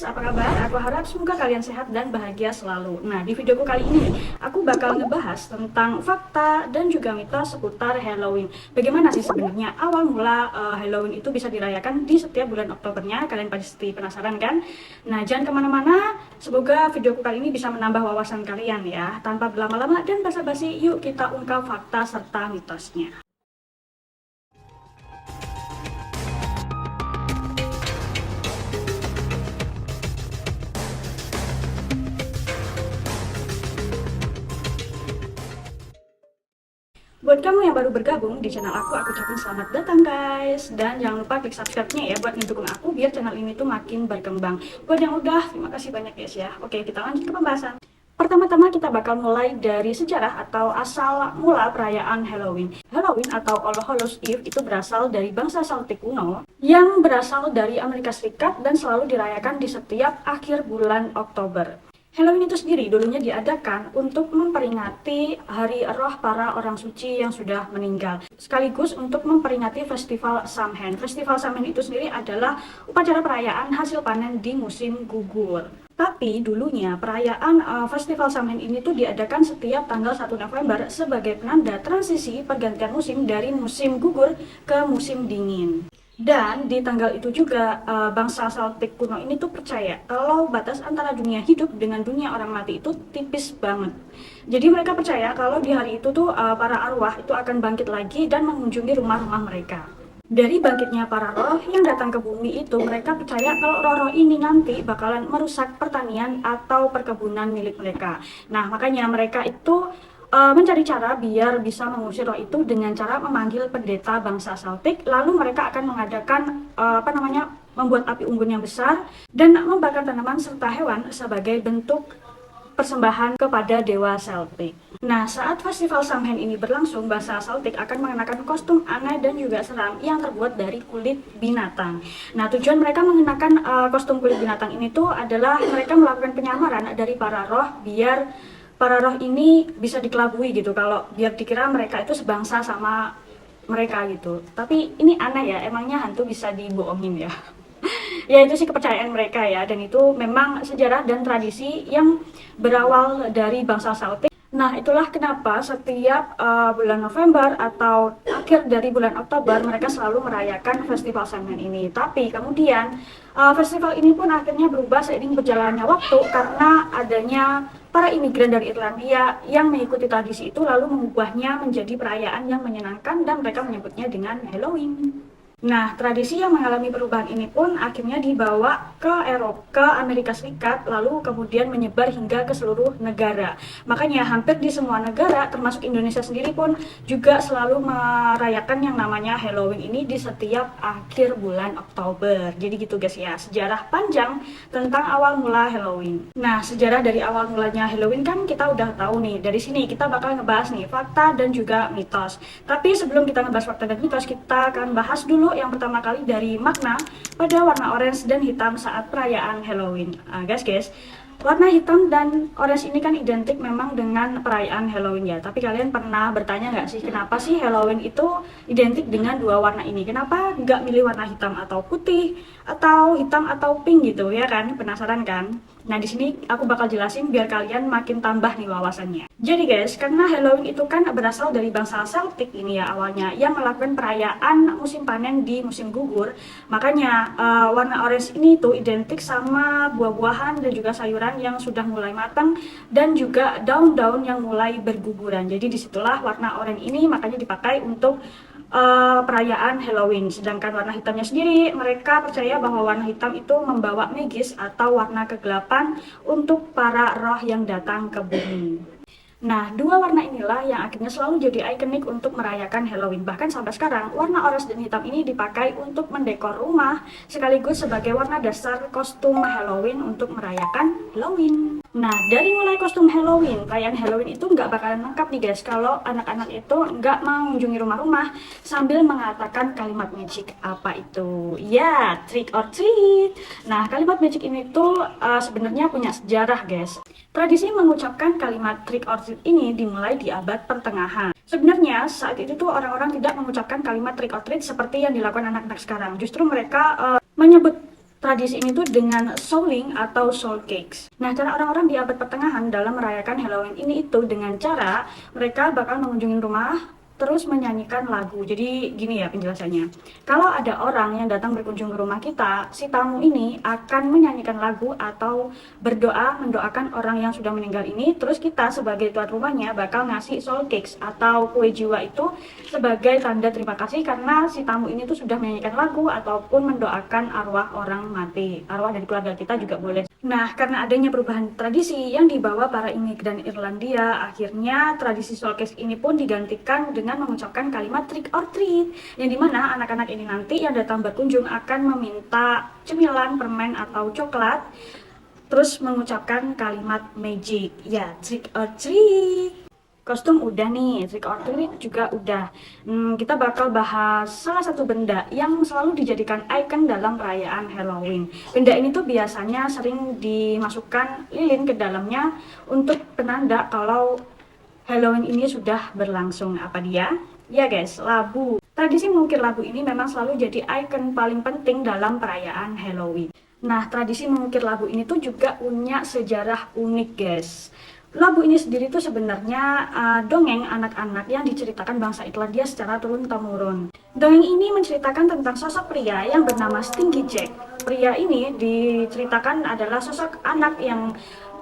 apa kabar? Aku harap semoga kalian sehat dan bahagia selalu. Nah, di videoku kali ini, aku bakal ngebahas tentang fakta dan juga mitos seputar Halloween. Bagaimana sih sebenarnya awal mula Halloween itu bisa dirayakan di setiap bulan Oktobernya? Kalian pasti penasaran kan? Nah, jangan kemana-mana. Semoga videoku kali ini bisa menambah wawasan kalian ya. Tanpa berlama-lama dan basa-basi, yuk kita ungkap fakta serta mitosnya. Buat kamu yang baru bergabung di channel aku ucapin selamat datang guys. Dan jangan lupa klik subscribe-nya ya buat mendukung aku biar channel ini tuh makin berkembang. Buat yang udah, terima kasih banyak guys ya. Oke, kita lanjut ke pembahasan. Pertama-tama kita bakal mulai dari sejarah atau asal mula perayaan Halloween. Halloween atau All Hallows Eve itu berasal dari bangsa Celtic kuno yang berasal dari Amerika Serikat dan selalu dirayakan di setiap akhir bulan Oktober. Halloween itu sendiri dulunya diadakan untuk memperingati hari roh para orang suci yang sudah meninggal, sekaligus untuk memperingati Festival Samhain. Festival Samhain itu sendiri adalah upacara perayaan hasil panen di musim gugur. Tapi dulunya perayaan Festival Samhain ini tuh diadakan setiap tanggal 1 November sebagai penanda transisi pergantian musim dari musim gugur ke musim dingin. Dan di tanggal itu juga bangsa Celtic kuno ini tuh percaya kalau batas antara dunia hidup dengan dunia orang mati itu tipis banget. Jadi mereka percaya kalau di hari itu tuh para arwah itu akan bangkit lagi dan mengunjungi rumah-rumah mereka. Dari bangkitnya para roh yang datang ke bumi itu, mereka percaya kalau roh-roh ini nanti bakalan merusak pertanian atau perkebunan milik mereka. Nah, makanya mereka itu mencari cara biar bisa mengusir roh itu dengan cara memanggil pendeta bangsa Celtic, lalu mereka akan mengadakan membuat api unggun yang besar dan membakar tanaman serta hewan sebagai bentuk persembahan kepada dewa Celtic. Nah, saat festival Samhain ini berlangsung, bangsa Celtic akan mengenakan kostum aneh dan juga seram yang terbuat dari kulit binatang. Nah, tujuan mereka mengenakan kostum kulit binatang ini tuh adalah mereka melakukan penyamaran dari para roh biar para roh ini bisa dikelabui gitu, kalau biar dikira mereka itu sebangsa sama mereka gitu. Tapi ini aneh ya, emangnya hantu bisa dibohongin ya? Ya itu sih kepercayaan mereka ya, dan itu memang sejarah dan tradisi yang berawal dari bangsa Celtic. Nah, itulah kenapa setiap bulan November atau akhir dari bulan Oktober mereka selalu merayakan festival Samhain ini. Tapi kemudian festival ini pun akhirnya berubah seiring berjalannya waktu karena adanya para imigran dari Irlandia yang mengikuti tradisi itu lalu mengubahnya menjadi perayaan yang menyenangkan dan mereka menyebutnya dengan Halloween. Nah, tradisi yang mengalami perubahan ini pun akhirnya dibawa ke Eropa, ke Amerika Serikat, lalu kemudian menyebar hingga ke seluruh negara. Makanya hampir di semua negara, termasuk Indonesia sendiri pun juga selalu merayakan yang namanya Halloween ini di setiap akhir bulan Oktober. Jadi gitu guys ya, sejarah panjang tentang awal mula Halloween. Nah, sejarah dari awal mulanya Halloween kan kita udah tahu nih. Dari sini kita bakal ngebahas nih fakta dan juga mitos. Tapi sebelum kita ngebahas fakta dan mitos, kita akan bahas dulu yang pertama kali dari makna pada warna orange dan hitam saat perayaan Halloween. Guys, warna hitam dan orange ini kan identik memang dengan perayaan Halloween ya. Tapi kalian pernah bertanya nggak sih kenapa sih Halloween itu identik dengan dua warna ini? Kenapa nggak milih warna hitam atau putih atau hitam atau pink gitu ya kan? Penasaran kan? Nah, di sini aku bakal jelasin biar kalian makin tambah nih wawasannya. Jadi guys, karena Halloween itu kan berasal dari bangsa Celtic ini ya awalnya, yang melakukan perayaan musim panen di musim gugur, makanya warna orange ini tuh identik sama buah-buahan dan juga sayuran yang sudah mulai matang dan juga daun-daun yang mulai berguguran. Jadi disitulah warna orange ini makanya dipakai untuk perayaan Halloween. Sedangkan warna hitamnya sendiri, mereka percaya bahwa warna hitam itu membawa magis atau warna kegelapan untuk para roh yang datang ke bumi. Nah, dua warna inilah yang akhirnya selalu jadi ikonik untuk merayakan Halloween. Bahkan sampai sekarang, warna orange dan hitam ini dipakai untuk mendekor rumah, sekaligus sebagai warna dasar kostum Halloween untuk merayakan Halloween. Nah, dari mulai kostum Halloween, perayaan Halloween itu nggak bakalan lengkap nih guys, kalau anak-anak itu nggak mengunjungi rumah-rumah sambil mengatakan kalimat magic. Apa itu? Ya, trick or treat. Nah, kalimat magic ini tuh sebenarnya punya sejarah guys. Tradisi mengucapkan kalimat trick or treat ini dimulai di abad pertengahan. Sebenarnya saat itu tuh orang-orang tidak mengucapkan kalimat trick or treat seperti yang dilakukan anak-anak sekarang. Justru mereka menyebut tradisi ini tuh dengan souling atau soul cakes. Nah, cara orang-orang di abad pertengahan dalam merayakan Halloween ini itu dengan cara mereka bakal mengunjungi rumah terus menyanyikan lagu. Jadi gini ya penjelasannya. Kalau ada orang yang datang berkunjung ke rumah kita, si tamu ini akan menyanyikan lagu atau berdoa mendoakan orang yang sudah meninggal ini. Terus kita sebagai tuan rumahnya bakal ngasih soul cakes atau kue jiwa itu sebagai tanda terima kasih karena si tamu ini tuh sudah menyanyikan lagu ataupun mendoakan arwah orang mati. Arwah dari keluarga kita juga boleh. Nah, karena adanya perubahan tradisi yang dibawa para imigran Irlandia, akhirnya tradisi soul cakes ini pun digantikan dengan mengucapkan kalimat trick or treat, yang dimana anak-anak ini nanti yang datang berkunjung akan meminta cemilan, permen, atau coklat, terus mengucapkan kalimat magic, ya trick or treat. Kostum udah nih, trick or treat juga udah. Kita bakal bahas salah satu benda yang selalu dijadikan ikon dalam perayaan Halloween. Benda ini tuh biasanya sering dimasukkan lilin ke dalamnya untuk penanda kalau Halloween ini sudah berlangsung. Apa dia? Ya guys, labu. Tradisi mengukir labu ini memang selalu jadi ikon paling penting dalam perayaan Halloween. Nah, tradisi mengukir labu ini tuh juga punya sejarah unik guys. Labu ini sendiri tuh sebenarnya dongeng anak-anak yang diceritakan bangsa Irlandia secara turun-temurun. Dongeng ini menceritakan tentang sosok pria yang bernama Stinky Jack. Pria ini diceritakan adalah sosok anak yang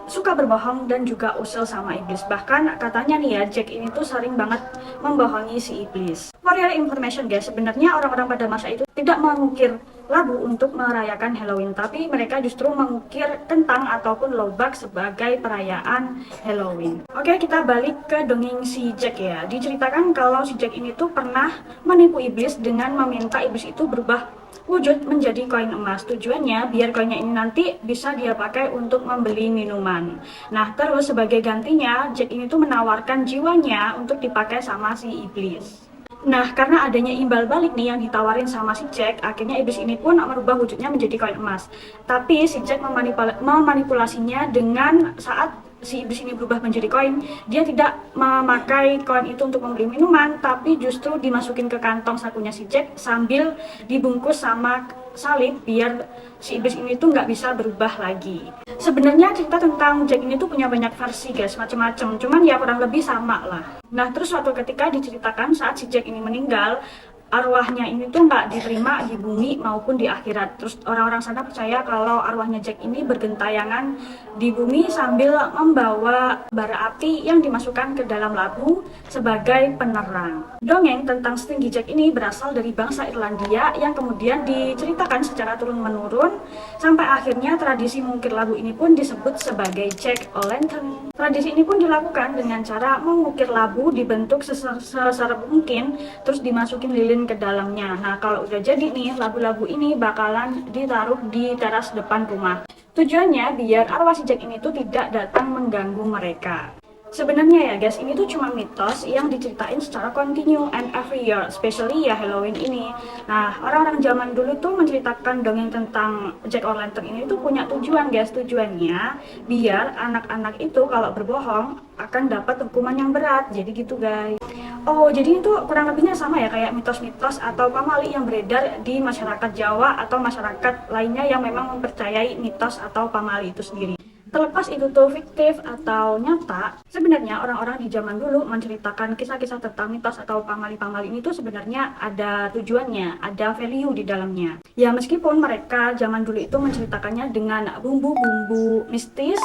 suka berbohong dan juga usil sama iblis. Bahkan katanya nih ya, Jack ini tuh sering banget membohongi si iblis. For your information guys, sebenarnya orang-orang pada masa itu tidak mengukir labu untuk merayakan Halloween, tapi mereka justru mengukir kentang ataupun lobak sebagai perayaan Halloween. Oke, kita balik ke dongeng si Jack ya. Diceritakan kalau si Jack ini tuh pernah menipu iblis dengan meminta iblis itu berubah wujud menjadi koin emas. Tujuannya biar koinnya ini nanti bisa dia pakai untuk membeli minuman. Nah, terus sebagai gantinya Jack ini tuh menawarkan jiwanya untuk dipakai sama si iblis. Nah, karena adanya imbal balik nih yang ditawarin sama si Jack, akhirnya iblis ini pun merubah wujudnya menjadi koin emas. Tapi si Jack memanipulasinya dengan saat si iblis ini berubah menjadi koin, dia tidak memakai koin itu untuk membeli minuman, tapi justru dimasukin ke kantong sakunya si Jack sambil dibungkus sama salib biar si iblis ini tuh nggak bisa berubah lagi. Sebenarnya cerita tentang Jack ini tuh punya banyak versi guys, macam-macam, cuman ya kurang lebih sama lah. Nah, terus suatu ketika diceritakan saat si Jack ini meninggal, arwahnya ini tuh nggak diterima di bumi maupun di akhirat. Terus orang-orang sana percaya kalau arwahnya Jack ini bergentayangan di bumi sambil membawa bara api yang dimasukkan ke dalam labu sebagai penerang. Dongeng tentang Stinky Jack ini berasal dari bangsa Irlandia yang kemudian diceritakan secara turun-menurun sampai akhirnya tradisi mengukir labu ini pun disebut sebagai Jack O'Lantern. Tradisi ini pun dilakukan dengan cara mengukir labu dibentuk sesar mungkin, terus dimasukin lilin ke dalamnya. Nah, kalau udah jadi nih, labu-labu ini bakalan ditaruh di teras depan rumah. Tujuannya biar arwah si Jack ini tuh tidak datang mengganggu mereka. Sebenarnya ya guys, ini tuh cuma mitos yang diceritain secara continue and every year, especially ya Halloween ini. Nah, orang-orang zaman dulu tuh menceritakan dongeng tentang Jack O'Lantern ini tuh punya tujuan guys. Tujuannya biar anak-anak itu kalau berbohong akan dapat hukuman yang berat. Jadi gitu guys. Oh, jadi itu kurang lebihnya sama ya kayak mitos-mitos atau pamali yang beredar di masyarakat Jawa atau masyarakat lainnya yang memang mempercayai mitos atau pamali itu sendiri. Terlepas itu tuh fiktif atau nyata, sebenarnya orang-orang di zaman dulu menceritakan kisah-kisah tentang mitos atau pamali-pamali ini tuh sebenarnya ada tujuannya, ada value di dalamnya. Ya meskipun mereka zaman dulu itu menceritakannya dengan bumbu-bumbu mistis,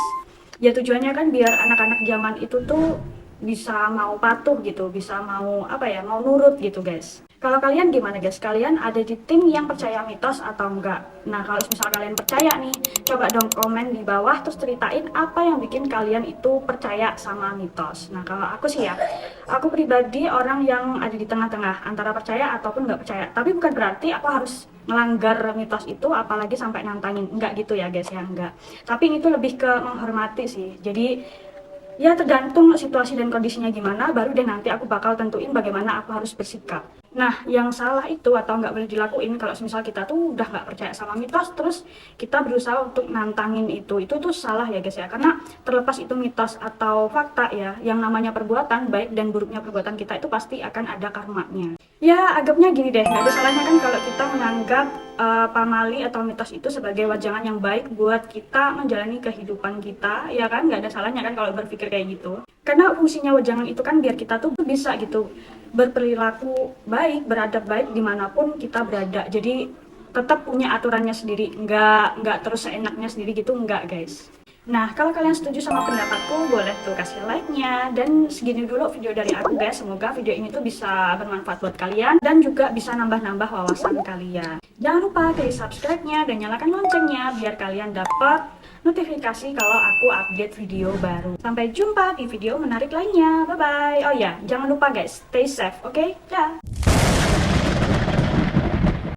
ya tujuannya kan biar anak-anak zaman itu tuh bisa mau patuh gitu, bisa mau apa ya, mau nurut gitu guys. Kalau kalian gimana guys? Kalian ada di tim yang percaya mitos atau enggak? Nah, kalau misal kalian percaya nih, coba dong komen di bawah terus ceritain apa yang bikin kalian itu percaya sama mitos. Nah, kalau aku sih ya, aku pribadi orang yang ada di tengah-tengah antara percaya ataupun nggak percaya. Tapi bukan berarti aku harus melanggar mitos itu apalagi sampai nantangin. Enggak gitu ya guys ya, enggak. Tapi ini tuh lebih ke menghormati sih. Jadi ya tergantung situasi dan kondisinya gimana, baru deh nanti aku bakal tentuin bagaimana aku harus bersikap. Nah, yang salah itu atau nggak boleh dilakuin kalau misal kita tuh udah nggak percaya sama mitos, terus kita berusaha untuk nantangin itu tuh salah ya guys ya. Karena terlepas itu mitos atau fakta ya, yang namanya perbuatan, baik dan buruknya perbuatan kita itu pasti akan ada karmanya. Ya, anggapnya gini deh, nggak ada salahnya kan kalau kita menganggap pamali atau mitos itu sebagai wajangan yang baik buat kita menjalani kehidupan kita, ya kan? Nggak ada salahnya kan kalau berpikir kayak gitu. Karena fungsinya wajangan itu kan biar kita tuh bisa gitu berperilaku baik, beradab baik dimanapun kita berada. Jadi tetap punya aturannya sendiri, nggak terus seenaknya sendiri gitu, nggak guys. Nah, kalau kalian setuju sama pendapatku, boleh tuh kasih like-nya. Dan segini dulu video dari aku guys, semoga video ini tuh bisa bermanfaat buat kalian dan juga bisa nambah-nambah wawasan kalian. Jangan lupa klik subscribe-nya dan nyalakan loncengnya biar kalian dapat notifikasi kalau aku update video baru. Sampai jumpa di video menarik lainnya. Bye-bye. Oh ya, jangan lupa guys, stay safe, oke? Dah.